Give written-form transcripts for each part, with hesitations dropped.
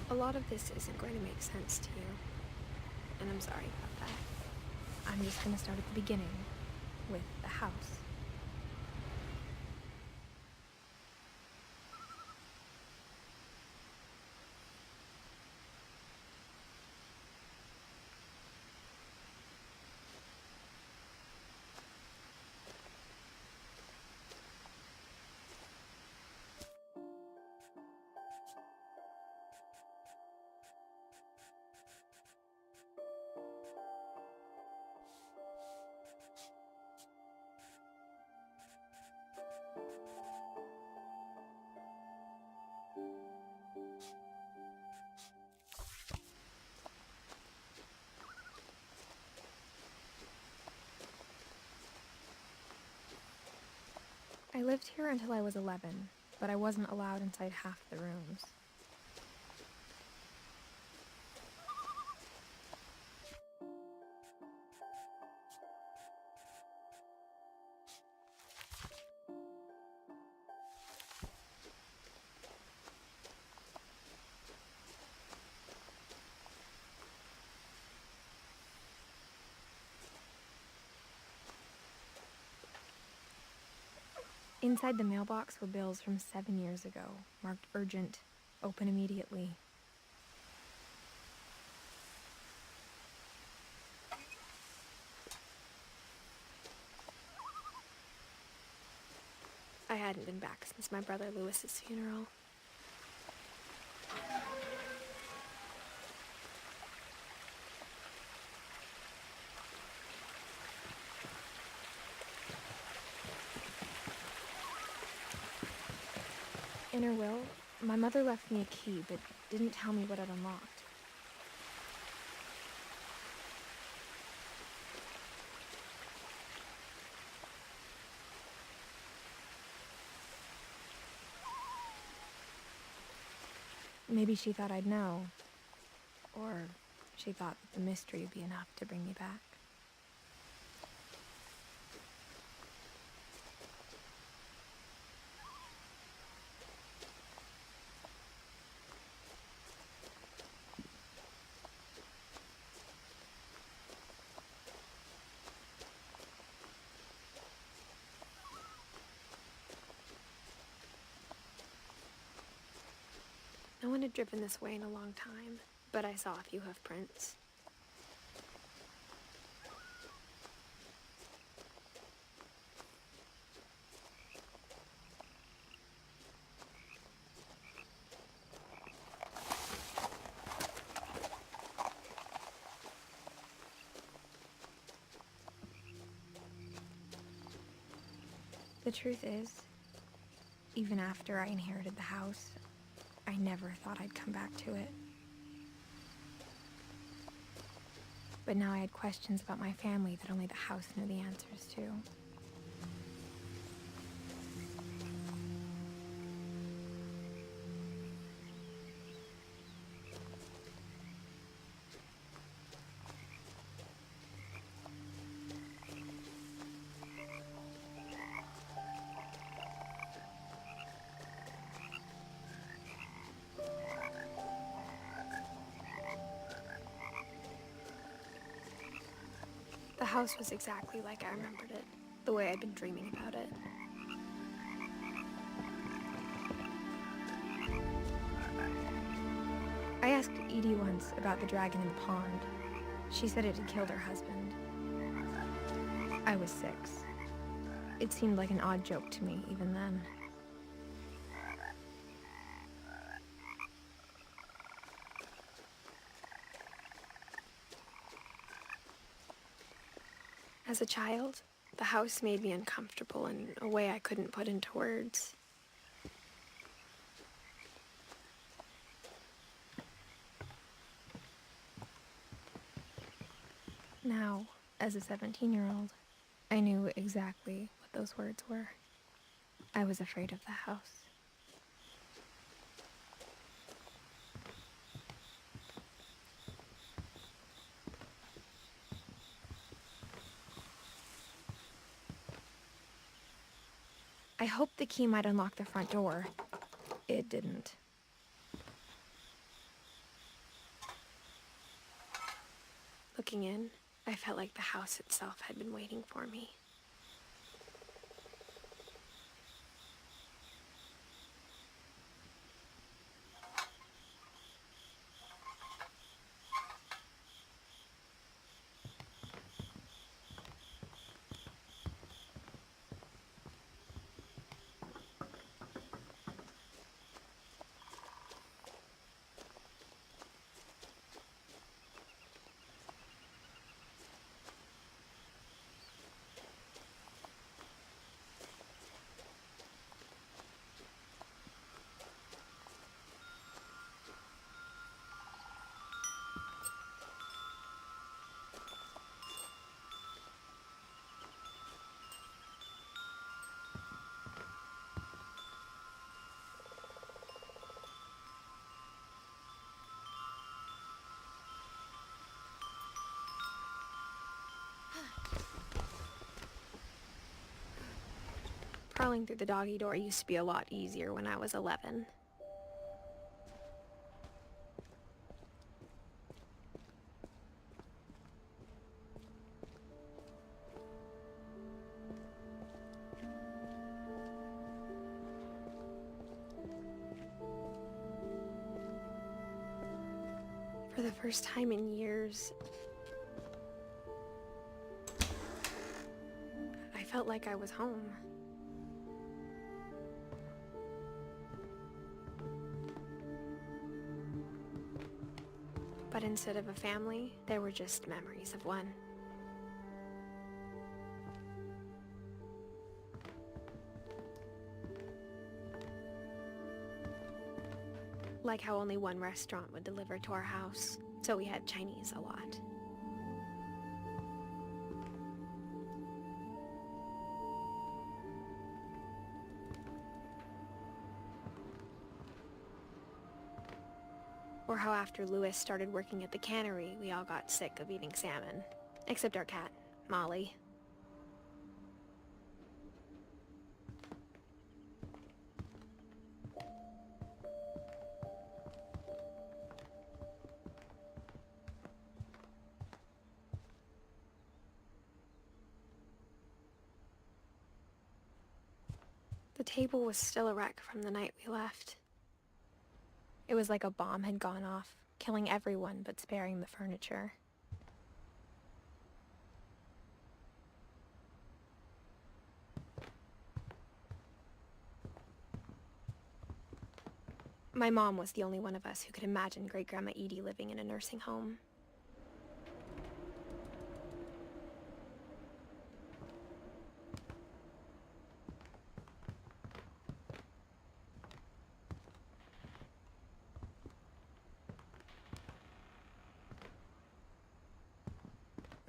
A lot of this isn't going to make sense to you, and I'm sorry about that. I'm just going to start at the beginning, with the house. I lived here until I was 11, but I wasn't allowed inside half the rooms. Inside the mailbox were bills from 7 years ago, marked urgent, open immediately. I hadn't been back since my brother Lewis's funeral. In her will, my mother left me a key, but didn't tell me what it unlocked. Maybe she thought I'd know, or she thought that the mystery would be enough to bring me back. No one had driven this way in a long time, but I saw a few hoof prints. The truth is, even after I inherited the house, I never thought I'd come back to it. But now I had questions about my family that only the house knew the answers to. The house was exactly like I remembered it, the way I'd been dreaming about it. I asked Edie once about the dragon in the pond. She said it had killed her husband. I was 6. It seemed like an odd joke to me even then. As a child, the house made me uncomfortable in a way I couldn't put into words. Now, as a 17-year-old, I knew exactly what those words were. I was afraid of the house. I hoped the key might unlock the front door. It didn't. Looking in, I felt like the house itself had been waiting for me. Crawling through the doggy door used to be a lot easier when I was 11. For the first time in years, I felt like I was home. But instead of a family, there were just memories of one. Like how only one restaurant would deliver to our house, so we had Chinese a lot. Or how after Louis started working at the cannery, we all got sick of eating salmon. Except our cat, Molly. The table was still a wreck from the night we left. It was like a bomb had gone off, killing everyone but sparing the furniture. My mom was the only one of us who could imagine Great-Grandma Edie living in a nursing home.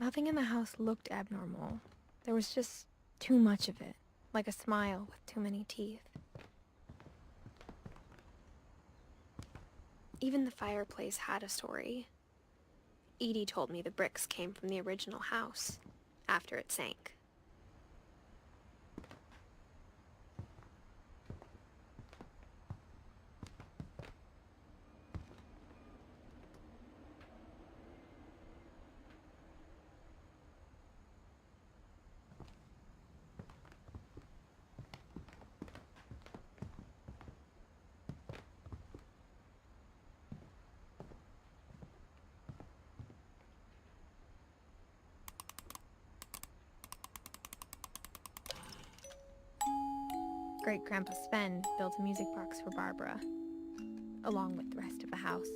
Nothing in the house looked abnormal. There was just too much of it, like a smile with too many teeth. Even the fireplace had a story. Edie told me the bricks came from the original house, after it sank. Great-Grandpa Sven built a music box for Barbara, along with the rest of the house.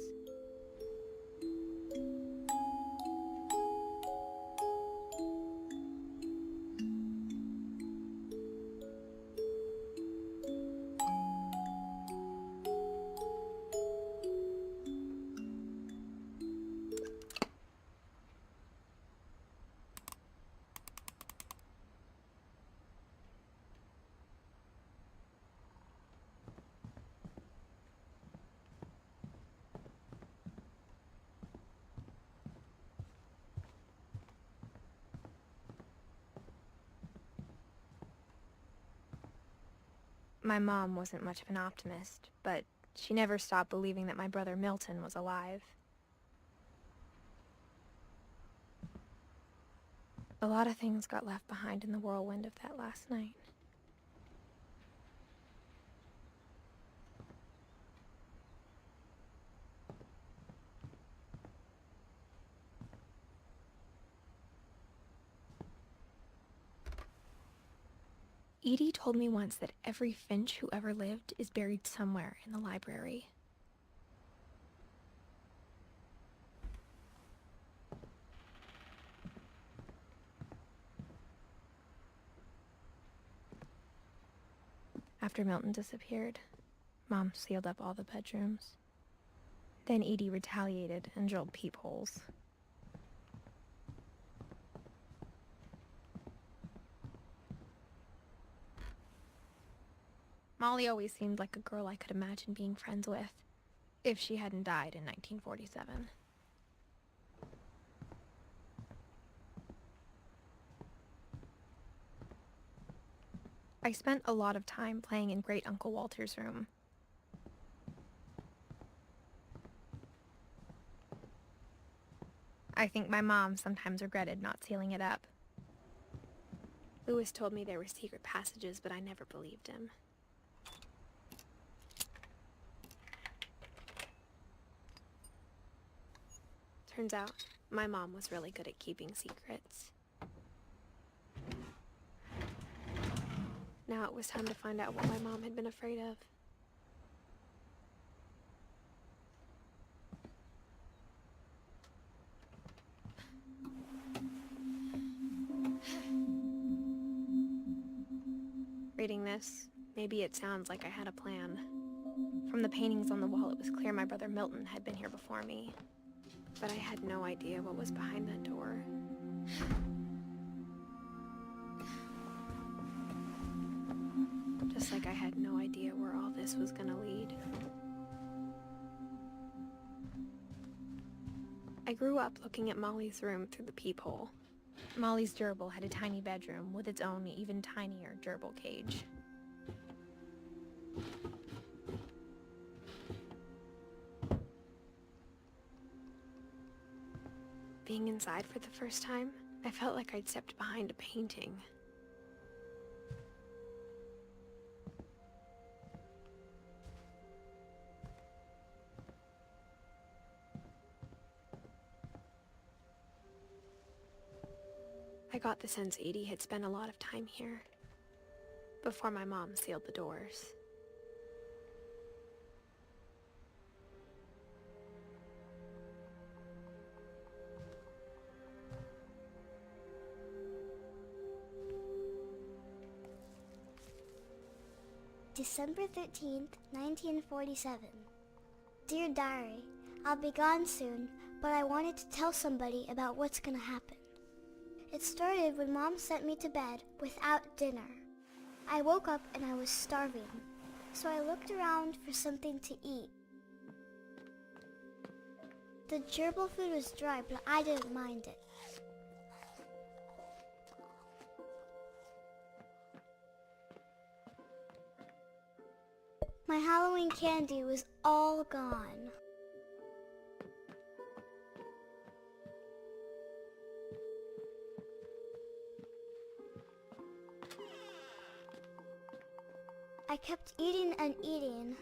My mom wasn't much of an optimist, but she never stopped believing that my brother Milton was alive. A lot of things got left behind in the whirlwind of that last night. Edie told me once that every Finch who ever lived is buried somewhere in the library. After Milton disappeared, Mom sealed up all the bedrooms. Then Edie retaliated and drilled peepholes. Molly always seemed like a girl I could imagine being friends with, if she hadn't died in 1947. I spent a lot of time playing in Great Uncle Walter's room. I think my mom sometimes regretted not sealing it up. Lewis told me there were secret passages, but I never believed him. Turns out, my mom was really good at keeping secrets. Now it was time to find out what my mom had been afraid of. Reading this, maybe it sounds like I had a plan. From the paintings on the wall, it was clear my brother Milton had been here before me. But I had no idea what was behind that door. Just like I had no idea where all this was gonna lead. I grew up looking at Molly's room through the peephole. Molly's gerbil had a tiny bedroom with its own even tinier gerbil cage. Being inside for the first time, I felt like I'd stepped behind a painting. I got the sense Edie had spent a lot of time here, before my mom sealed the doors. December 13th, 1947. Dear Diary, I'll be gone soon, but I wanted to tell somebody about what's gonna happen. It started when Mom sent me to bed without dinner. I woke up and I was starving, so I looked around for something to eat. The gerbil food was dry, but I didn't mind it. My Halloween candy was all gone. I kept eating and eating.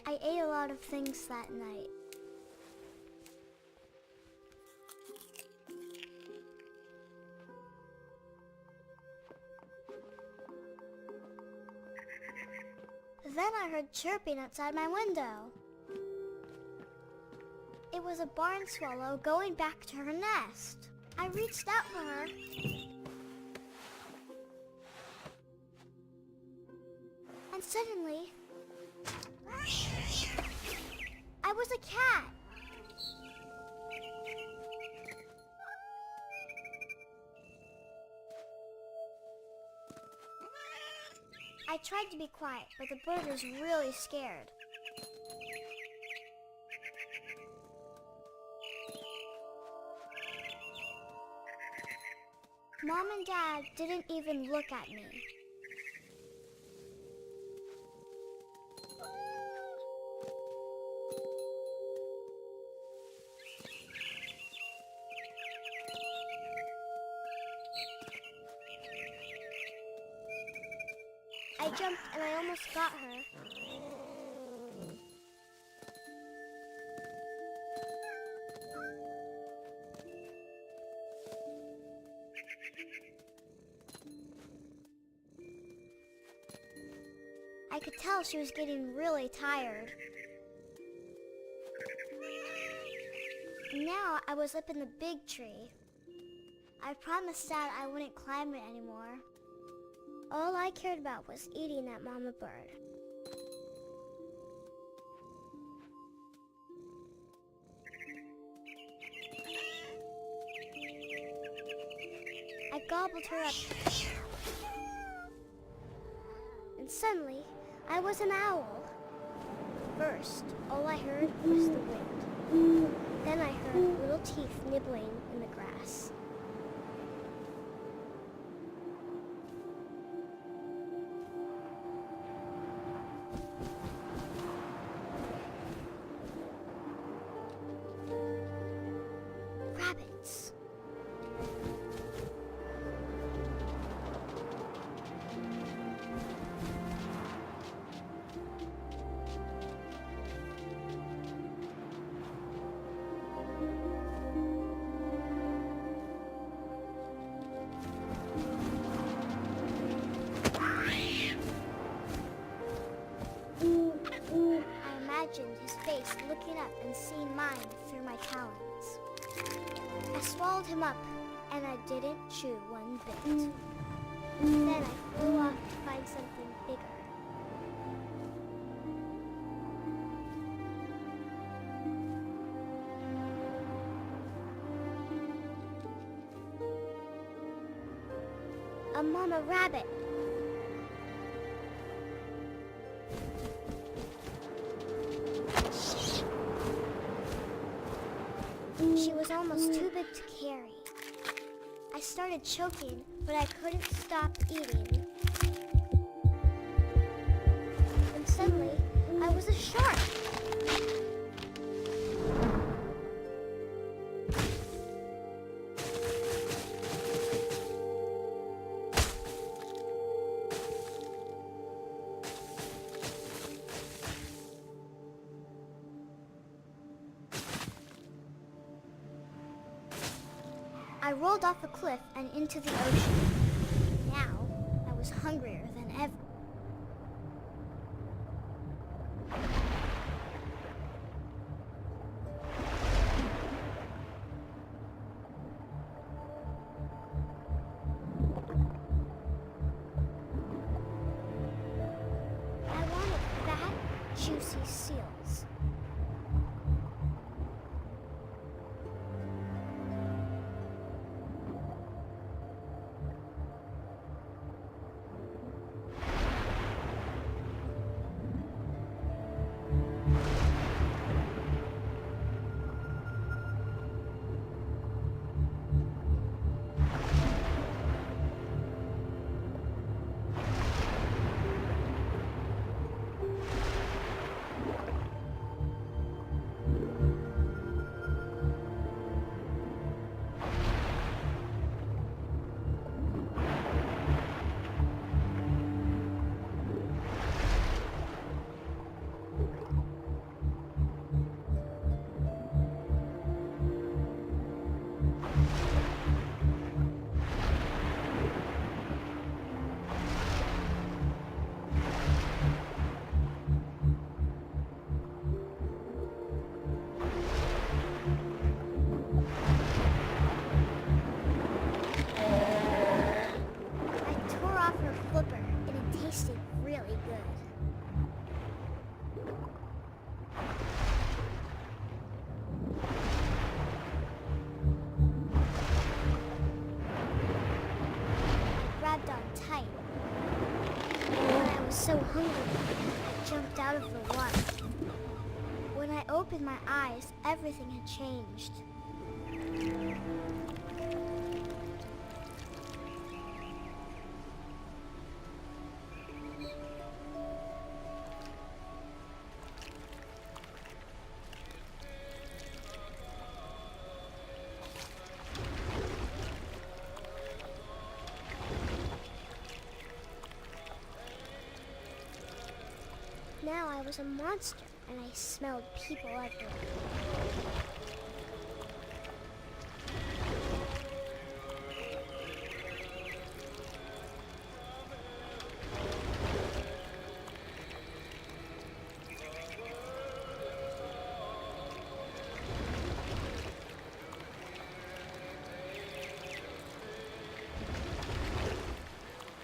I ate a lot of things that night. Then I heard chirping outside my window. It was a barn swallow going back to her nest. I reached out for her. And suddenly, I was a cat. I tried to be quiet, but the bird was really scared. Mom and Dad didn't even look at me. I jumped and I almost got her. I could tell she was getting really tired. Now I was up in the big tree. I promised Dad I wouldn't climb it anymore. All I cared about was eating that mama bird. I gobbled her up. And suddenly, I was an owl. First, all I heard was the wind. Then I heard little teeth nibbling in the grass. Rabbits. I imagined his face looking up and seeing mine through my talons. I swallowed him up, and I didn't chew one bit. Then I flew off to find something bigger. A mama rabbit. She was almost too big to carry. I started choking, but I couldn't stop eating. And suddenly, I was a shark. I rolled off a cliff and into the ocean. Now, I was hungrier than ever. I wanted fat, juicy seals. Tasted really good. I grabbed on tight. And I was so hungry, I jumped out of the water. When I opened my eyes, everything had changed. Now I was a monster, and I smelled people everywhere.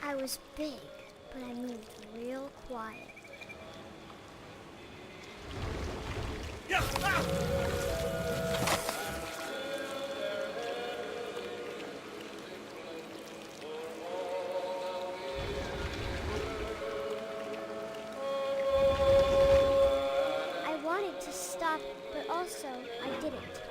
I was big, but I moved real quiet. I wanted to stop, but also I didn't.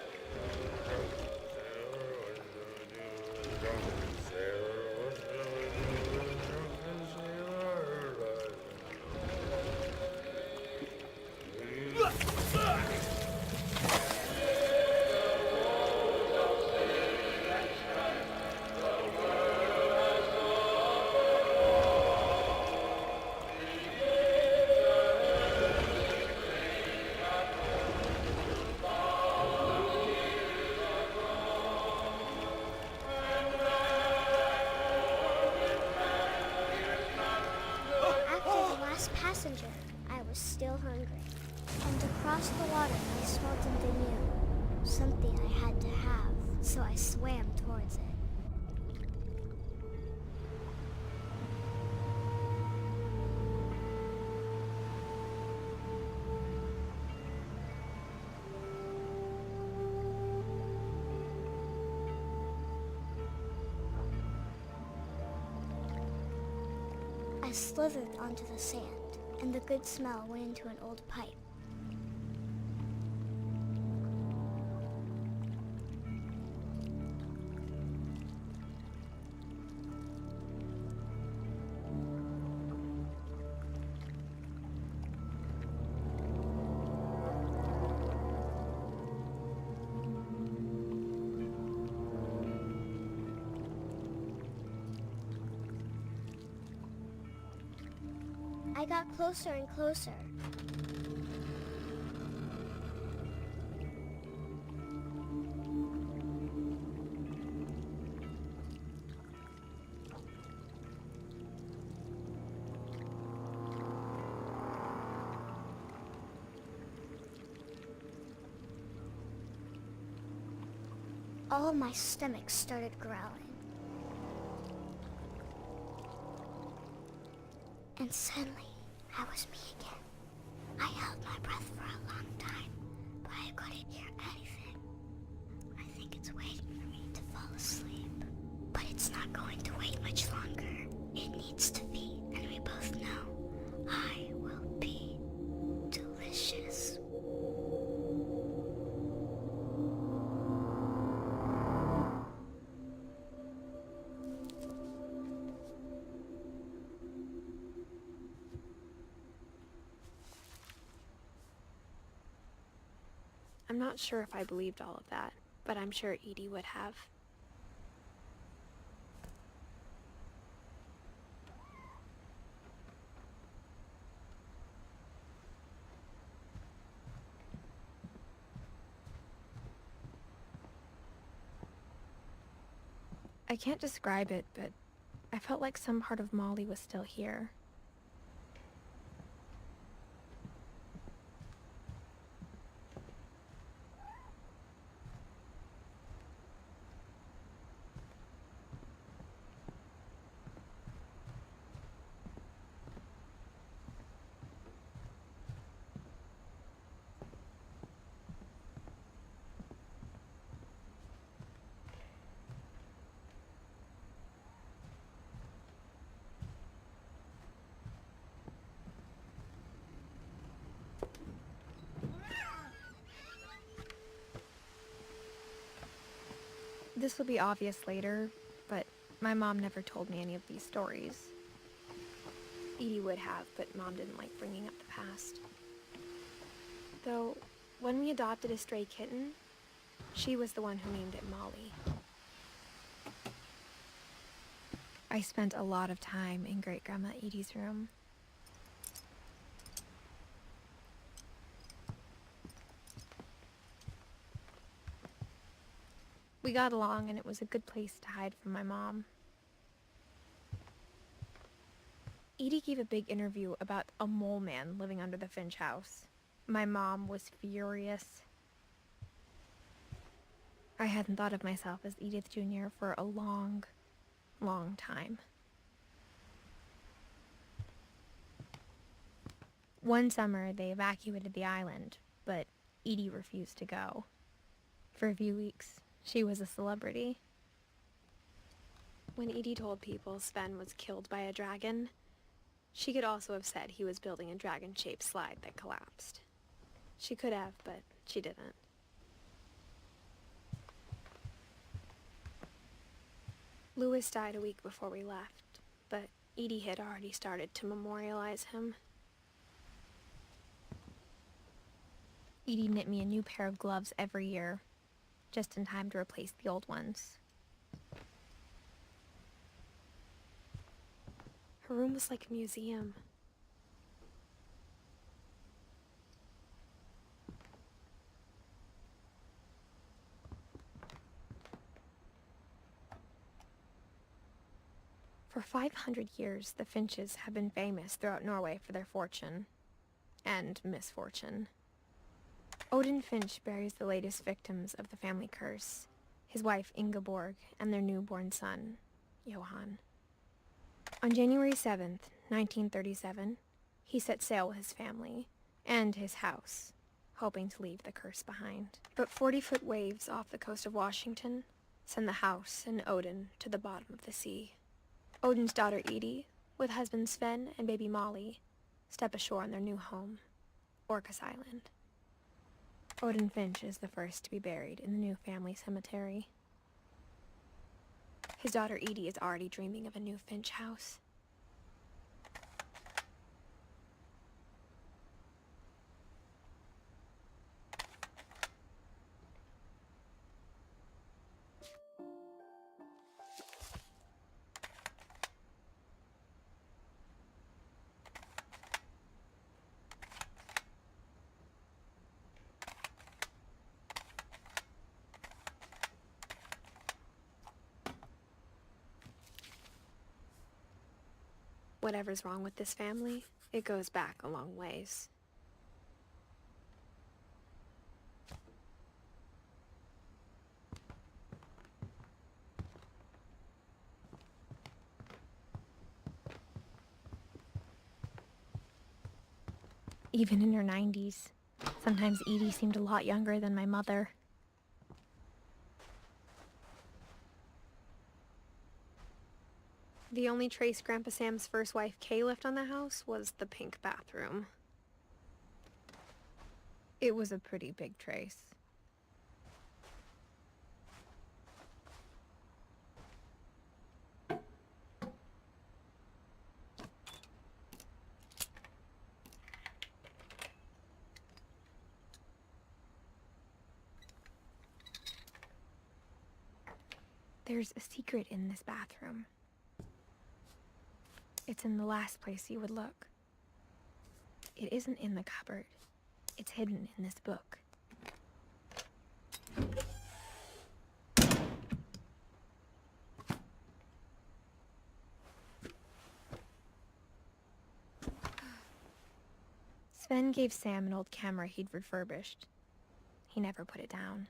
Passenger, I was still hungry. And across the water, I smelled something new. Something I had to have, so I swam towards it. I slithered onto the sand, and the good smell went into an old pipe. I got closer and closer. All of my stomach started growling. And suddenly, I was me again. I held my breath for a long time, but I couldn't hear anything. I think it's waiting for me to fall asleep. But it's not going to wait much longer. It needs to be, and we both know I will be delicious. I'm not sure if I believed all of that, but I'm sure Edie would have. I can't describe it, but I felt like some part of Molly was still here. This will be obvious later, but my mom never told me any of these stories. Edie would have, but Mom didn't like bringing up the past. Though, when we adopted a stray kitten, she was the one who named it Molly. I spent a lot of time in Great-Grandma Edie's room. We got along, and it was a good place to hide from my mom. Edie gave a big interview about a mole man living under the Finch house. My mom was furious. I hadn't thought of myself as Edith Jr. for a long, long time. One summer, they evacuated the island, but Edie refused to go. For a few weeks, she was a celebrity. When Edie told people Sven was killed by a dragon, she could also have said he was building a dragon-shaped slide that collapsed. She could have, but she didn't. Louis died a week before we left, but Edie had already started to memorialize him. Edie knit me a new pair of gloves every year, just in time to replace the old ones. Her room was like a museum. For 500 years, the Finches have been famous throughout Norway for their fortune and misfortune. Odin Finch buries the latest victims of the family curse, his wife Ingeborg and their newborn son, Johan. On January 7th, 1937, he set sail with his family and his house, hoping to leave the curse behind. But 40-foot waves off the coast of Washington send the house and Odin to the bottom of the sea. Odin's daughter Edie, with husband Sven and baby Molly, step ashore on their new home, Orcas Island. Odin Finch is the first to be buried in the new family cemetery. His daughter Edie is already dreaming of a new Finch house. Whatever's wrong with this family, it goes back a long ways. even in her 90s. Sometimes Edie seemed a lot younger than my mother. The only trace Grandpa Sam's first wife Kay left on the house was the pink bathroom. It was a pretty big trace. There's a secret in this bathroom. It's in the last place you would look. It isn't in the cupboard. It's hidden in this book. Sven gave Sam an old camera he'd refurbished. He never put it down.